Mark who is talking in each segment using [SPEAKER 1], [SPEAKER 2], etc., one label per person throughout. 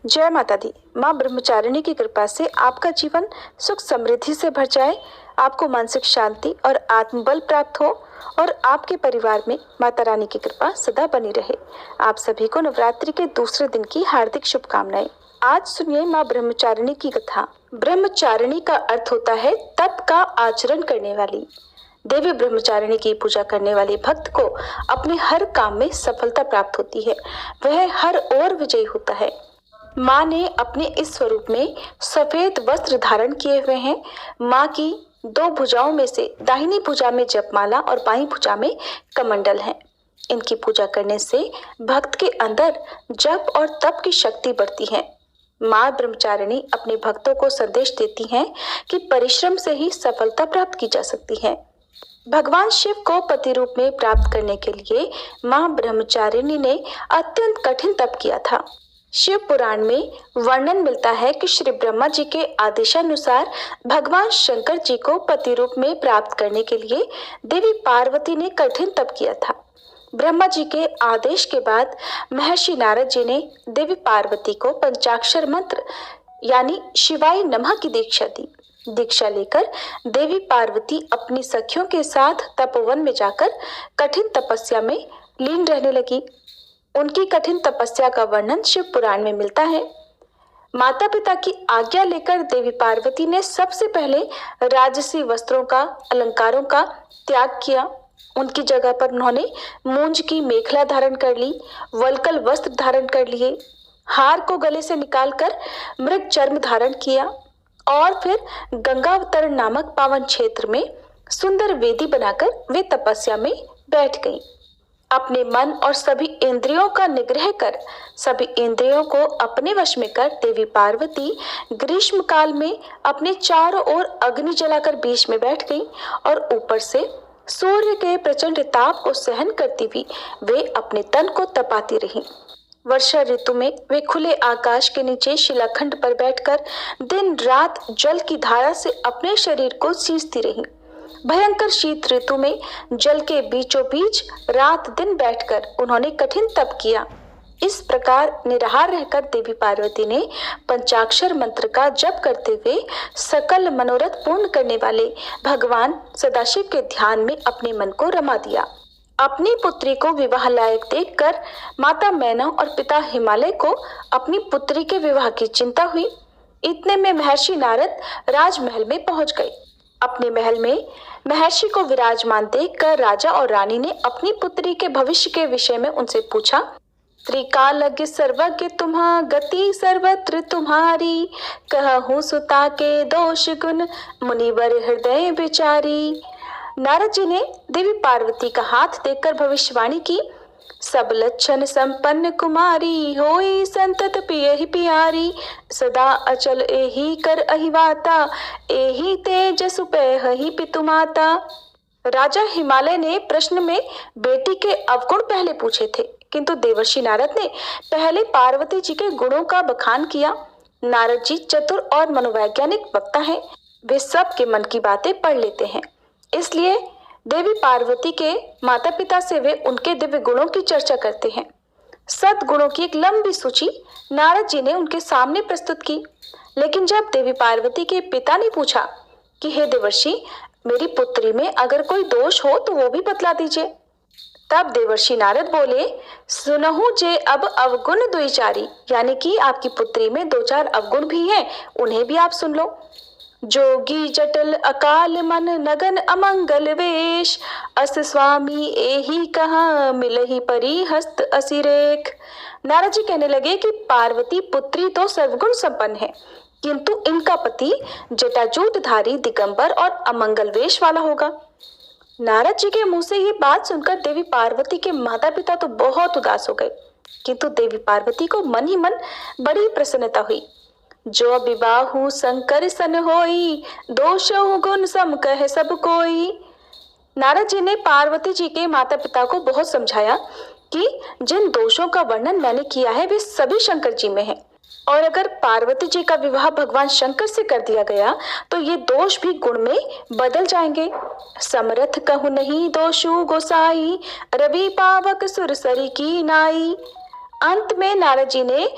[SPEAKER 1] जय माता दी। माँ ब्रह्मचारिणी की कृपा से आपका जीवन सुख समृद्धि से भर जाए, आपको मानसिक शांति और आत्मबल प्राप्त हो और आपके परिवार में माता रानी की कृपा सदा बनी रहे। आप सभी को नवरात्रि के दूसरे दिन की हार्दिक शुभकामनाएं। आज सुनिए माँ ब्रह्मचारिणी की कथा। ब्रह्मचारिणी का अर्थ होता है तप का आचरण करने वाली। देवी ब्रह्मचारिणी की पूजा करने वाले भक्त को अपने हर काम में सफलता प्राप्त होती है, वह हर ओर विजयी होता है। माँ ने अपने इस स्वरूप में सफेद वस्त्र धारण किए हुए हैं। माँ की दो भुजाओं में से दाहिनी भुजा में जपमाला और बाईं भुजा में कमंडल है। इनकी पूजा करने से भक्त के अंदर जप और तप की शक्ति बढ़ती है। माँ ब्रह्मचारिणी अपने भक्तों को संदेश देती हैं कि परिश्रम से ही सफलता प्राप्त की जा सकती है। भगवान शिव को पति रूप में प्राप्त करने के लिए माँ ब्रह्मचारिणी ने अत्यंत कठिन तप किया था। शिव पुराण में वर्णन मिलता है कि श्री ब्रह्मा जी के आदेशानुसार भगवान शंकर जी को पति रूप में प्राप्त करने के लिए देवी पार्वती ने कठिन तप किया था। ब्रह्मा जी के आदेश के बाद महर्षि नारद जी ने देवी पार्वती को पंचाक्षर मंत्र यानी शिवाय नमः की दीक्षा दी। दीक्षा लेकर देवी पार्वती अपनी सखियों के साथ तपोवन में जाकर कठिन तपस्या में लीन रहने लगी। उनकी कठिन तपस्या का वर्णन शिव पुराण में मिलता है। माता पिता की आज्ञा लेकर देवी पार्वती ने सबसे पहले राजसी वस्त्रों का अलंकारों का त्याग किया। उनकी जगह पर उन्होंने मूंज की मेखला धारण कर ली, वल्कल वस्त्र धारण कर लिए, हार को गले से निकालकर मृग चर्म धारण किया और फिर गंगावतरण नामक पावन क्षेत्र में सुंदर वेदी बनाकर वे तपस्या में बैठ गईं। अपने मन और सभी इंद्रियों का निग्रह कर सभी इंद्रियों को अपने वश में कर देवी पार्वती ग्रीष्म काल में अपने चारों ओर अग्नि जलाकर बीच में बैठ गई और ऊपर से सूर्य के प्रचंड ताप को सहन करती हुई वे अपने तन को तपाती रहीं। वर्षा ऋतु में वे खुले आकाश के नीचे शिलाखंड पर बैठकर दिन रात जल की धारा से अपने शरीर को सींचती रहीं। भयंकर शीत ऋतु में जल के बीचों बीच रात दिन बैठकर उन्होंने कठिन तप किया। इस प्रकार निराहार रहकर देवी पार्वती ने पंचाक्षर मंत्र का जप करते हुए सकल मनोरथ पूर्ण करने वाले भगवान सदाशिव के ध्यान में अपने मन को रमा दिया। अपनी पुत्री को विवाह लायक देखकर माता मैना और पिता हिमालय को अपनी पुत्री के विवाह की चिंता हुई। इतने में महर्षि नारद राजमहल में पहुंच गए। अपने महल में महर्षि को विराजमान देखकर राजा और रानी ने अपनी पुत्री के भविष्य के विषय में उनसे पूछा। त्रिकालज्ञ सर्वज्ञ तुम्हा गति सर्वत्र तुम्हारी, कहूँ सुता के दोष गुण मुनिवर हृदय विचारी। नारद जी ने देवी पार्वती का हाथ देखकर भविष्यवाणी की। सब लक्षण संपन्न कुमारी, होई संतत पियहि पियारी, सदा अचल एहि कर अहिवाता, एहि तेज सुपैहि पितु माता। राजा हिमालय ने प्रश्न में बेटी के अवगुण पहले पूछे थे, किंतु देवर्षि नारद ने पहले पार्वती जी के गुणों का बखान किया। नारद जी चतुर और मनोवैज्ञानिक वक्ता हैं, वे सबके मन की बातें पढ़ लेते हैं। इसलिए देवी पार्वती के माता पिता से वे उनके दिव्य गुणों की चर्चा करते हैं। सद्गुणों की एक लंबी सूची नारद जी ने उनके सामने प्रस्तुत की। लेकिन जब देवी पार्वती के पिता ने पूछा कि हे देवर्षि, मेरी पुत्री में अगर कोई दोष हो तो वो भी बतला दीजिए, तब देवर्षि नारद बोले, सुनहु जे अब अवगुण द्विचारी, यानी कि आपकी पुत्री में दो चार अवगुण भी हैं, उन्हें भी आप सुन लो। जोगी जटल अकाल मन नगन अमंगल वेश, अस स्वामी एही कहा मिलहि परी हस्त असिरेख। नारद जी कहने लगे कि पार्वती पुत्री तो सर्वगुण संपन्न है, किंतु इनका पति जटाजूटधारी दिगंबर और अमंगल वेश वाला होगा। नारद जी के मुंह से ये बात सुनकर देवी पार्वती के माता पिता तो बहुत उदास हो गए, किंतु देवी पार्वती को मन ही मन बड़ी प्रसन्नता हुई। जो विवाहु शंकर सन होई, दोषहु गुण सम कह सब कोई। नारद जी ने पार्वती जी के माता पिता को बहुत समझाया कि जिन दोषों का वर्णन मैंने किया है वे सभी शंकर जी में हैं, और अगर पार्वती जी का विवाह भगवान शंकर से कर दिया गया तो ये दोष भी गुण में बदल जाएंगे। समरथ कहु नहीं दोषु गोसाई, रवि पावक सुरसरी की नाई। अंत में नारद जी ने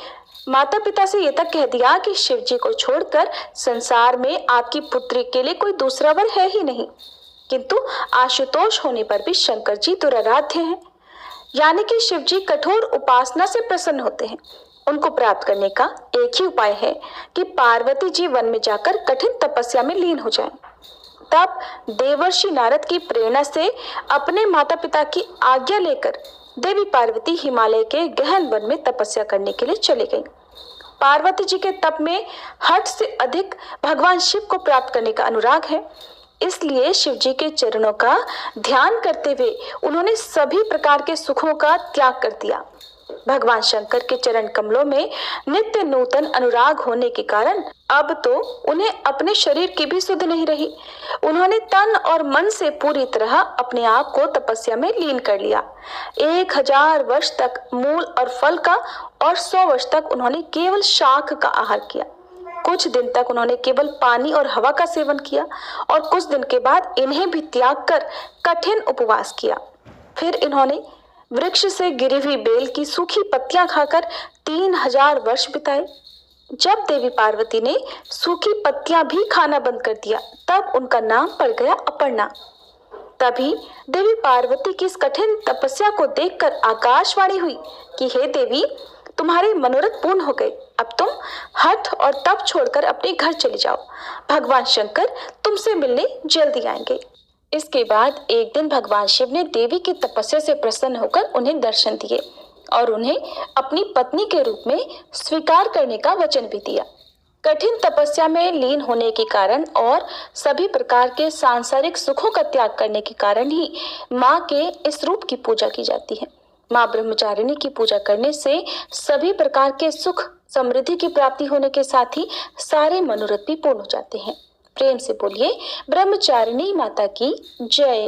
[SPEAKER 1] माता पिता से ये तक कह दिया कि शिव जी को छोड़कर संसार में आपकी पुत्री के लिए कोई दूसरा वर है ही नहीं। किंतु आशुतोष होने पर भी शंकर जी दुराराध्य हैं, यानी कि शिव जी कठोर उपासना से प्रसन्न होते हैं। उनको प्राप्त करने का एक ही उपाय है कि पार्वती जी वन में जाकर कठिन तपस्या में लीन हो जाएं। तब देवर्षि नारद की प्रेरणा से अपने माता पिता की आज्ञा लेकर देवी पार्वती हिमालय के गहन वन में तपस्या करने के लिए चली गईं। पार्वती जी के तप में हद से अधिक भगवान शिव को प्राप्त करने का अनुराग है, इसलिए शिव जी के चरणों का ध्यान करते हुए उन्होंने सभी प्रकार के सुखों का त्याग कर दिया। भगवान शंकर के चरण कमलों में नित्य नूतन अनुराग होने के कारण अब तो उन्हें अपने शरीर की भी सुध नहीं रही। उन्होंने तन और मन से पूरी तरह अपने आप को तपस्या में लीन कर लिया। 1000 वर्ष तक मूल और फल का और 100 वर्ष तक उन्होंने केवल शाक का आहार किया। कुछ दिन तक उन्होंने केवल पानी और हवा का सेवन किया और कुछ दिन के बाद इन्हें भी त्याग कर कठिन उपवास किया। फिर इन्होंने वृक्ष से गिरी हुई बेल की सूखी पत्तियां खाकर 3000 वर्ष बिताए। जब देवी पार्वती ने सूखी पत्तियां भी खाना बंद कर दिया, तब उनका नाम पड़ गया अपर्णा। तभी देवी पार्वती की इस कठिन तपस्या को देखकर आकाशवाणी हुई कि हे देवी, तुम्हारे मनोरथ पूर्ण हो गए। अब तुम हठ और तप छोड़कर अपने घर चले जाओ। भगवान शंकर तुमसे मिलने जल्दी आएंगे। इसके बाद एक दिन भगवान शिव ने देवी की तपस्या से प्रसन्न होकर उन्हें दर्शन दिए और उन्हें अपनी पत्नी के रूप में स्वीकार करने का वचन भी दिया। कठिन तपस्या में लीन होने के कारण और सभी प्रकार के सांसारिक सुखों का त्याग करने के कारण ही माँ के इस रूप की पूजा की जाती है। माँ ब्रह्मचारिणी की पूजा करने से सभी प्रकार के सुख समृद्धि की प्राप्ति होने के साथ ही सारे मनोरथ भी पूर्ण हो जाते हैं। प्रेम से बोलिए ब्रह्मचारिणी माता की जय।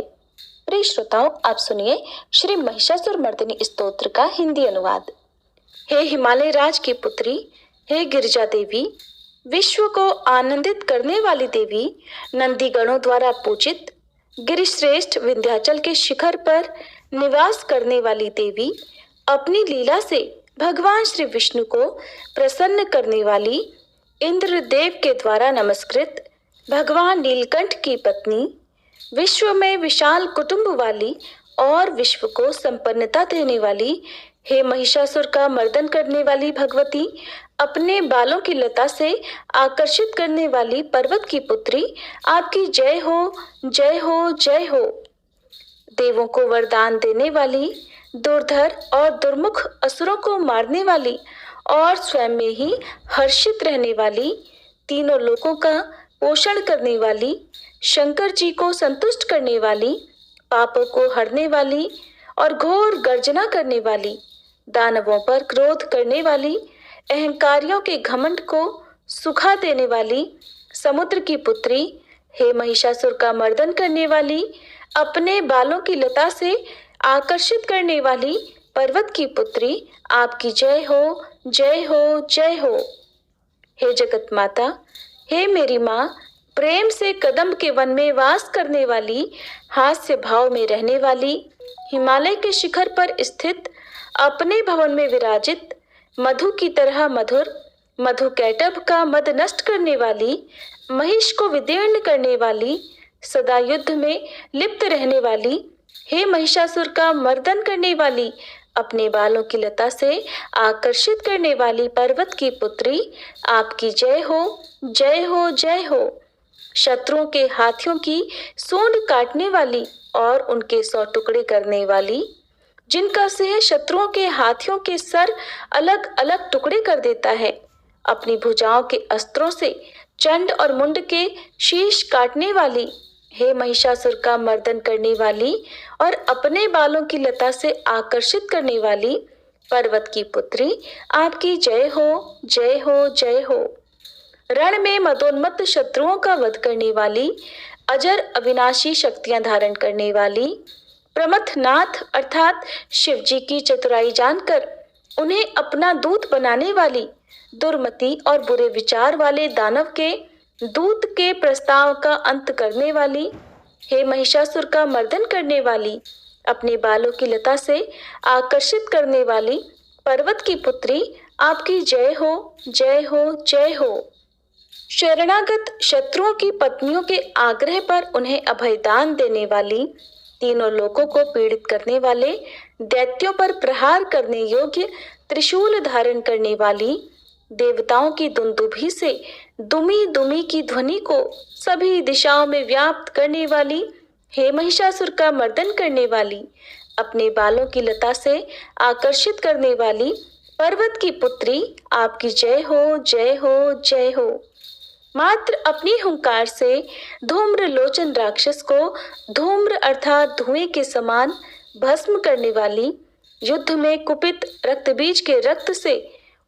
[SPEAKER 1] प्रिय श्रोताओं, आप सुनिए श्री महिषासुर मर्दिनी स्तोत्र का हिंदी अनुवाद। हे हिमालय राज की पुत्री, हे गिरिजा देवी, विश्व को आनंदित करने वाली देवी, नंदी गणों द्वारा पूजित गिरिश्रेष्ठ विंध्याचल के शिखर पर निवास करने वाली देवी, अपनी लीला से भगवान श्री विष्णु को प्रसन्न करने वाली, इंद्रदेव के द्वारा नमस्कृत भगवान नीलकंठ की पत्नी, विश्व में विशाल कुटुंब वाली और विश्व को संपन्नता देने वाली, हे महिषासुर का मर्दन करने वाली भगवती, अपने बालों की लता से आकर्षित करने वाली पर्वत की पुत्री, आपकी जय हो, जय हो, जय हो। देवों को वरदान देने वाली, दुर्धर और दुर्मुख असुरों को मारने वाली और स्वयं में ही हर्षित रहने वाली, तीनों लोकों का पोषण करने वाली, शंकर जी को संतुष्ट करने वाली, पापों को हरने वाली और घोर गर्जना करने वाली, दानवों पर क्रोध करने वाली, अहंकारियों के घमंड को सुखा देने वाली, समुद्र की पुत्री, हे महिषासुर का मर्दन करने वाली, अपने बालों की लता से आकर्षित करने वाली पर्वत की पुत्री, आपकी जय हो, जय हो, जय हो। हे जगत माता, हे मेरी माँ, प्रेम से कदम के वन में वास करने वाली, हास्य भाव में रहने वाली, हिमालय के शिखर पर स्थित, अपने भवन में विराजित, मधु की तरह मधुर, मधु कैटभ का मद नष्ट करने वाली, महिष को विदीर्ण करने वाली, सदा युद्ध में लिप्त रहने वाली, हे महिषासुर का मर्दन करने वाली, अपने बालों की लता से आकर्षित करने वाली पर्वत की पुत्री, आपकी जय हो, जय हो, जय हो। शत्रुओं के हाथियों की सूंड काटने वाली और उनके 100 टुकड़े करने वाली, जिनका सिंह शत्रुओं के हाथियों के सर अलग अलग टुकड़े कर देता है, अपनी भुजाओं के अस्त्रों से चंड और मुंड के शीश काटने वाली, हे महिषासुर का मर्दन करने वाली और अपने बालों की लता से आकर्षित करने वाली पर्वत की पुत्री, आपकी जय हो, जय हो, जय हो। रण में मदोन्मत्त शत्रुओं का वध करने वाली, अजर अविनाशी शक्तियां धारण करने वाली, प्रमथनाथ अर्थात शिव जी की चतुराई जानकर उन्हें अपना दूत बनाने वाली, दुर्मति और बुरे विचार वाले दानव के दूत के प्रस्ताव का अंत करने वाली, हे महिषासुर का मर्दन करने वाली, अपने बालों की लता से आकर्षित करने वाली पर्वत की पुत्री, आपकी जय हो, जय हो, जय हो। शरणागत शत्रुओं की पत्नियों के आग्रह पर उन्हें अभयदान देने वाली, तीनों लोगों को पीड़ित करने वाले, दैत्यों पर प्रहार करने योग्य त्रिशूल धारण करने वाली, देवताओं की दुंदुभी से दुमी दुमी की ध्वनि को सभी दिशाओं में व्याप्त करने वाली, हे महिषासुर का मर्दन करने वाली, अपने बालों की लता से आकर्षित करने वाली, पर्वत की पुत्री, आपकी जय हो, जय हो, जय हो। मात्र अपनी हुंकार से धूम्र लोचन राक्षस को धूम्र अर्थात धुएं के समान भस्म करने वाली, युद्ध में कुपित रक्त बीज के रक्त से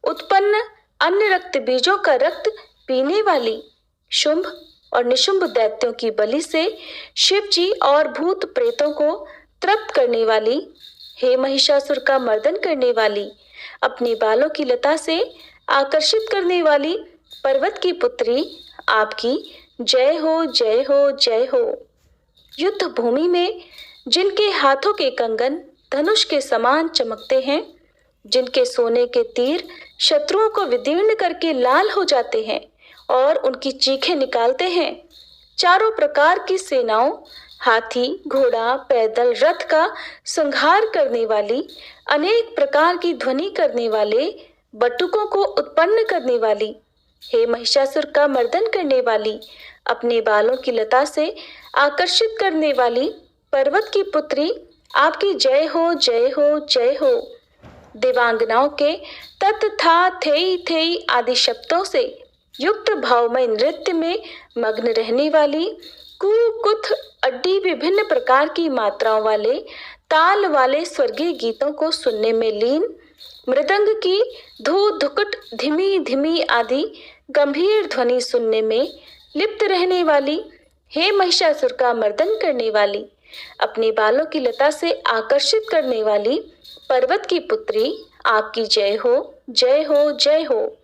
[SPEAKER 1] उत्पन्न अन्य रक्त बीजों का रक्त पीने वाली, शुंभ और निशुंभ दैत्यों की बलि से शिव जी और भूत प्रेतों को तृप्त करने वाली, हे महिषासुर का मर्दन करने वाली, अपने बालों की लता से आकर्षित करने वाली, पर्वत की पुत्री, आपकी जय हो, जय हो, जय हो। युद्ध भूमि में जिनके हाथों के कंगन धनुष के समान चमकते हैं, जिनके सोने के तीर शत्रुओं को विदीर्ण करके लाल हो जाते हैं और उनकी चीखें निकालते हैं, चारों प्रकार की सेनाओं, हाथी, घोड़ा, पैदल, रथ का संहार करने वाली, अनेक प्रकार की ध्वनि करने वाले, बटुकों को उत्पन्न करने वाली, हे महिषासुर का मर्दन करने वाली, अपने बालों की लता से आकर्षित करने वाली, पर्वत की पुत्री, आपकी जय हो, जय हो, जय हो। देवांगनाओं के तत् था थेई थेई आदि शब्दों से युक्त भावमय नृत्य में मग्न रहने वाली, कु कुथ अड्डी विभिन्न प्रकार की मात्राओं वाले ताल वाले स्वर्गीय गीतों को सुनने में लीन, मृदंग की धू धुकट धीमी धीमी आदि गंभीर ध्वनि सुनने में लिप्त रहने वाली, हे महिषासुर का मर्दन करने वाली, अपने बालों की लता से आकर्षित करने वाली, पर्वत की पुत्री, आपकी जय हो, जय हो, जय हो।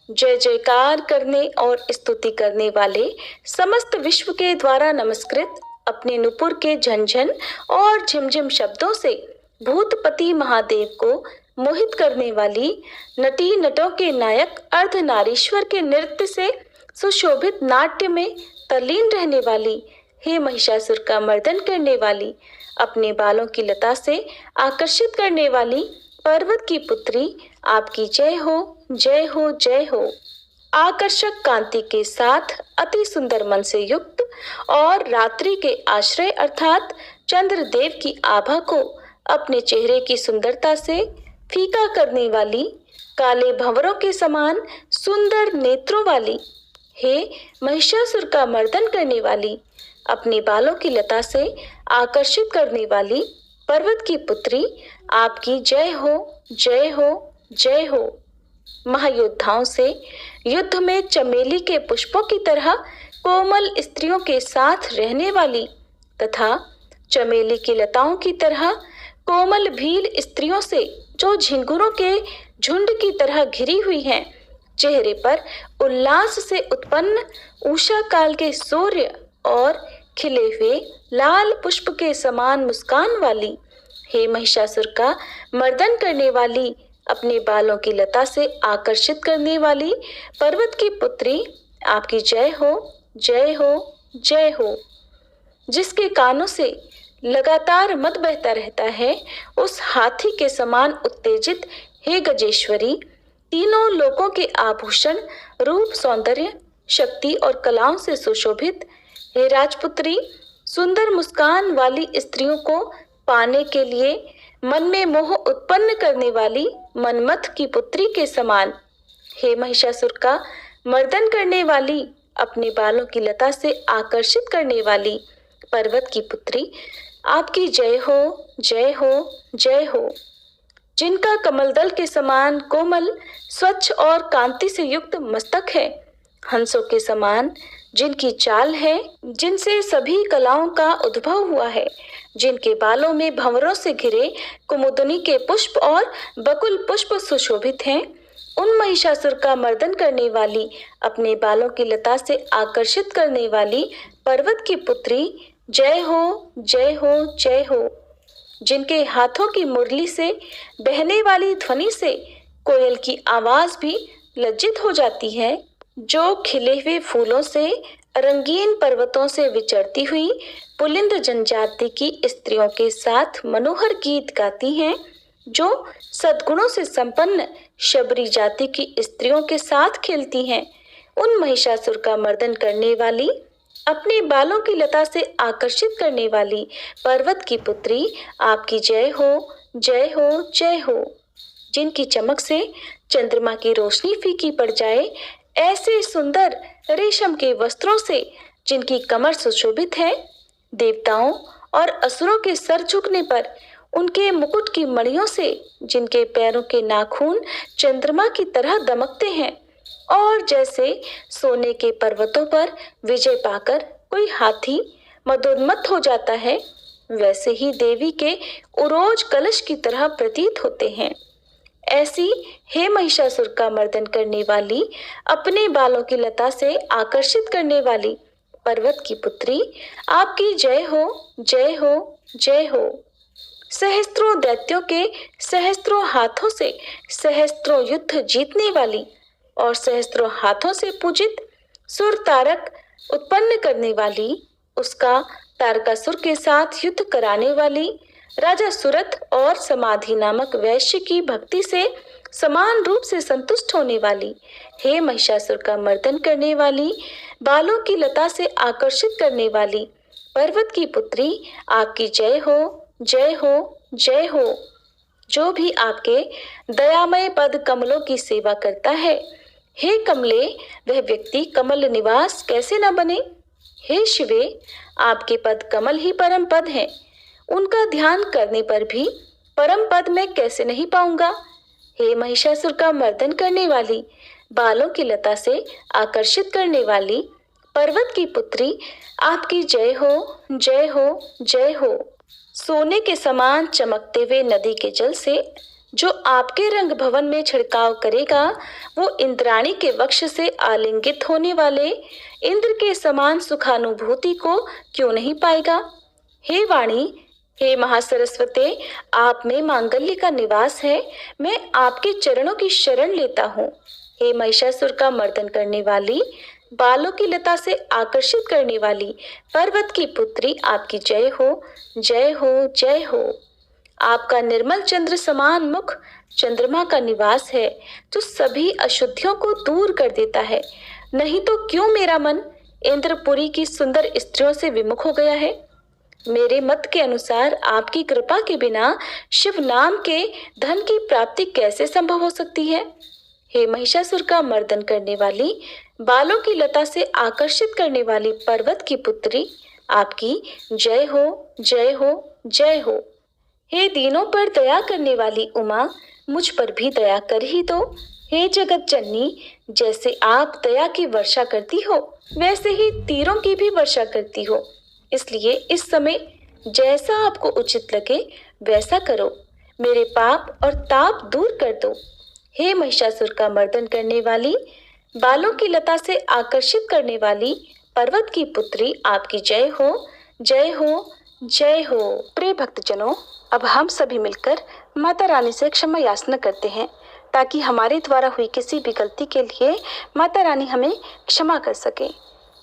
[SPEAKER 1] जय जयकार करने और स्तुति करने वाले, समस्त विश्व के द्वारा नमस्कृत, अपने नुपुर के झंझन और झिमझिम शब्दों से भूतपति महादेव को मोहित करने वाली, नटी नटों के नायक अर्धनारीश्वर के नृत्य से सुशोभित नाट्य में तल्लीन रहने वाली, हे महिषासुर का मर्दन करने वाली, अपने बालों की लता से आकर्षित करने वाली, पर्वत की पुत्री, आपकी जय हो, जय हो, जय हो। आकर्षक कांति के साथ अति सुंदर मन से युक्त और रात्रि के आश्रय अर्थात चंद्रदेव की आभा को अपने चेहरे की सुंदरता से फीका करने वाली, काले भंवरों के समान सुंदर नेत्रों वाली, हे महिषासुर का मर्दन करने वाली, अपने बालों की लता से आकर्षित करने वाली, पर्वत की पुत्री, आपकी जय हो, जय हो, जय हो। महायोद्धाओं से युद्ध में चमेली के पुष्पों की तरह कोमल स्त्रियों के साथ रहने वाली तथा चमेली की लताओं की तरह कोमल भील स्त्रियों से जो झिंगुरों के झुंड की तरह घिरी हुई हैं, चेहरे पर उल्लास से उत्पन्न उषा काल के सूर्य और खिले हुए लाल पुष्प के समान मुस्कान वाली, हे महिषासुर का मर्दन करने वाली, अपने बालों की लता से आकर्षित करने वाली, पर्वत की पुत्री, आपकी जय हो, जय हो, जय हो। जिसके कानों से लगातार मद बहता रहता है, उस हाथी के समान उत्तेजित, हे गजेश्वरी, तीनों लोकों के आभूषण, रूप, सौंदर्य, शक्ति और कलाओं से सुशोभित, हे राजपुत्री, सुंदर मुस्कान वाली स्त्रियों को पाने के लिए मन में मोह उत्पन्न करने वाली मनमथ की पुत्री के समान, हे महिषासुर का मर्दन करने वाली, अपने बालों की लता से आकर्षित करने वाली, पर्वत की पुत्री, आपकी जय हो, जय हो, जय हो। जिनका कमलदल के समान कोमल, स्वच्छ और कांति से युक्त मस्तक है, हंसों के समान जिनकी चाल है, जिनसे सभी कलाओं का उद्भव हुआ है, जिनके बालों में भंवरों से घिरे कुमुदनी के पुष्प और बकुल पुष्प सुशोभित हैं, उन महिषासुर का मर्दन करने वाली, अपने बालों की लता से आकर्षित करने वाली, पर्वत की पुत्री, जय हो, जय हो, जय हो। जिनके हाथों की मुरली से बहने वाली ध्वनि से कोयल की आवाज भी लज्जित हो जाती है, जो खिले हुए फूलों से रंगीन पर्वतों से विचरती हुई पुलिंद जनजाति की स्त्रियों के साथ मनोहर गीत गाती हैं, जो सद्गुणों से संपन्न शबरी जाति की स्त्रियों के साथ खेलती हैं। उन महिषासुर का मर्दन करने वाली, अपने बालों की लता से आकर्षित करने वाली पर्वत की पुत्री, आपकी जय हो, जय हो, जय हो। जिनकी चमक से चंद्रमा की रोशनी फीकी पड़ जाए, ऐसे सुंदर रेशम के वस्त्रों से जिनकी कमर सुशोभित है, देवताओं और असुरों के सर झुकने पर उनके मुकुट की मणियों से जिनके पैरों के नाखून चंद्रमा की तरह दमकते हैं, और जैसे सोने के पर्वतों पर विजय पाकर कोई हाथी मदोन्मत्त हो जाता है, वैसे ही देवी के उरोज कलश की तरह प्रतीत होते हैं। ऐसी हे महिषासुर का मर्दन करने वाली, अपने बालों की लता से आकर्षित करने वाली पर्वत की पुत्री, आपकी जय हो, जय हो, जय हो। सहस्त्रों दैत्यों के सहस्त्रों हाथों से सहस्त्रों युद्ध जीतने वाली और सहस्त्रों हाथों से पूजित सुर तारक उत्पन्न करने वाली, उसका तारकासुर के साथ युद्ध कराने वाली, राजा सुरथ और समाधि नामक वैश्य की भक्ति से समान रूप से संतुष्ट होने वाली, हे महिषासुर का मर्दन करने वाली, बालों की लता से आकर्षित करने वाली पर्वत की पुत्री, आपकी जय हो, जय हो, जय हो। जो भी आपके दयामय पद कमलों की सेवा करता है, हे कमले, वह व्यक्ति कमल निवास कैसे न बने। हे शिवे, आपके पद कमल ही परम पद है, उनका ध्यान करने पर भी परम पद मैं कैसे नहीं पाऊंगा। हे महिषासुर का मर्दन करने वाली, बालों की लता से आकर्षित करने वाली पर्वत की पुत्री, आपकी जय हो, जय हो, जय हो। सोने के समान चमकते हुए नदी के जल से जो आपके रंग भवन में छिड़काव करेगा, वो इंद्राणी के वक्ष से आलिंगित होने वाले इंद्र के समान सुखानुभूति को क्यों नहीं पाएगा। हे वाणी, हे महासरस्वते, आप में मांगल्य का निवास है, मैं आपके चरणों की शरण लेता हूँ। हे महिषासुर का मर्दन करने वाली, बालों की लता से आकर्षित करने वाली पर्वत की पुत्री, आपकी जय हो, जय हो, जय हो। आपका निर्मल चंद्र समान मुख चंद्रमा का निवास है, जो सभी अशुद्धियों को दूर कर देता है। नहीं तो क्यों मेरा मन इंद्रपुरी की सुंदर स्त्रियों से विमुख हो गया है। मेरे मत के अनुसार आपकी कृपा के बिना शिव नाम के धन की प्राप्ति कैसे संभव हो सकती है। हे महिषासुर का मर्दन करने वाली, बालों की लता से आकर्षित करने वाली पर्वत की पुत्री, आपकी जय हो, जय हो, जय हो। हे दीनों पर दया करने वाली उमा, मुझ पर भी दया कर ही दो। हे जगत जननी, जैसे आप दया की वर्षा करती हो, वैसे ही तीरों की भी वर्षा करती हो, इसलिए इस समय जैसा आपको उचित लगे वैसा करो, मेरे पाप और ताप दूर कर दो। हे महिषासुर का मर्दन करने वाली, बालों की लता से आकर्षित करने वाली पर्वत की पुत्री, आपकी जय हो, जय हो, जय हो। प्रिय भक्तजनों, अब हम सभी मिलकर माता रानी से क्षमा याचना करते हैं, ताकि हमारे द्वारा हुई किसी भी गलती के लिए माता रानी हमें क्षमा कर सके।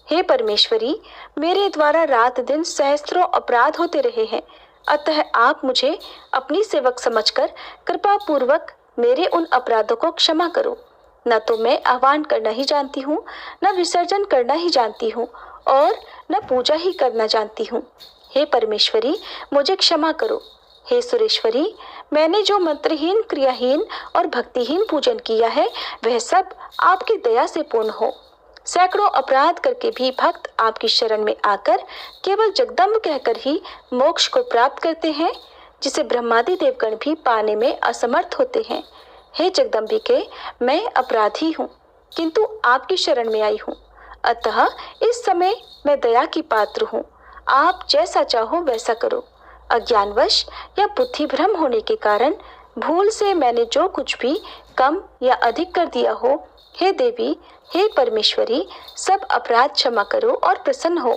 [SPEAKER 1] हे परमेश्वरी, मेरे द्वारा रात दिन सहस्त्रों अपराध होते रहे हैं, अतः आप मुझे अपनी सेवक समझकर कृपा पूर्वक मेरे उन अपराधों को क्षमा करो। न तो मैं आह्वान करना ही जानती हूँ, न विसर्जन करना ही जानती हूँ, और न पूजा ही करना जानती हूँ। हे परमेश्वरी, मुझे क्षमा करो। हे सुरेश्वरी, मैंने जो मंत्रहीन, क्रियाहीन और भक्तिहीन पूजन किया है, वह सब आपकी दया से पूर्ण हो। सैकड़ों अपराध करके भी भक्त आपकी शरण में आकर केवल जगदम्ब कहकर ही मोक्ष को प्राप्त करते हैं, जिसे ब्रह्मादि देवगण भी पाने में असमर्थ होते हैं। हे जगदम्बिके, मैं अपराधी हूँ, किंतु आपकी शरण में आई हूँ, अतः इस समय मैं दया की पात्र हूँ। आप जैसा चाहो वैसा करो। अज्ञानवश या बुद्धि भ्रम होने के कारण भूल से मैंने जो कुछ भी कम या अधिक कर दिया हो, हे देवी, हे परमेश्वरी, सब अपराध क्षमा करो और प्रसन्न हो।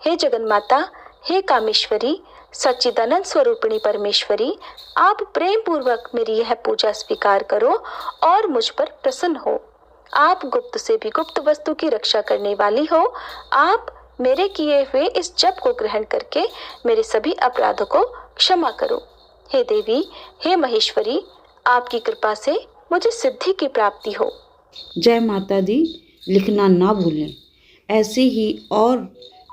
[SPEAKER 1] हे जगन्माता, हे कामेश्वरी, सच्चिदानंद स्वरूपिणी परमेश्वरी, आप प्रेम पूर्वक मेरी यह पूजा स्वीकार करो और मुझ पर प्रसन्न हो। आप गुप्त से भी गुप्त वस्तु की रक्षा करने वाली हो। आप मेरे किए हुए इस जप को ग्रहण करके मेरे सभी अपराधों को क्षमा करो। हे देवी, हे महेश्वरी, आपकी कृपा से मुझे सिद्धि की प्राप्ति हो।
[SPEAKER 2] जय माता दी लिखना ना भूलें। ऐसी ही और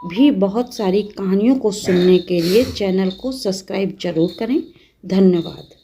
[SPEAKER 2] भी बहुत सारी कहानियों को सुनने के लिए चैनल को सब्सक्राइब जरूर करें। धन्यवाद।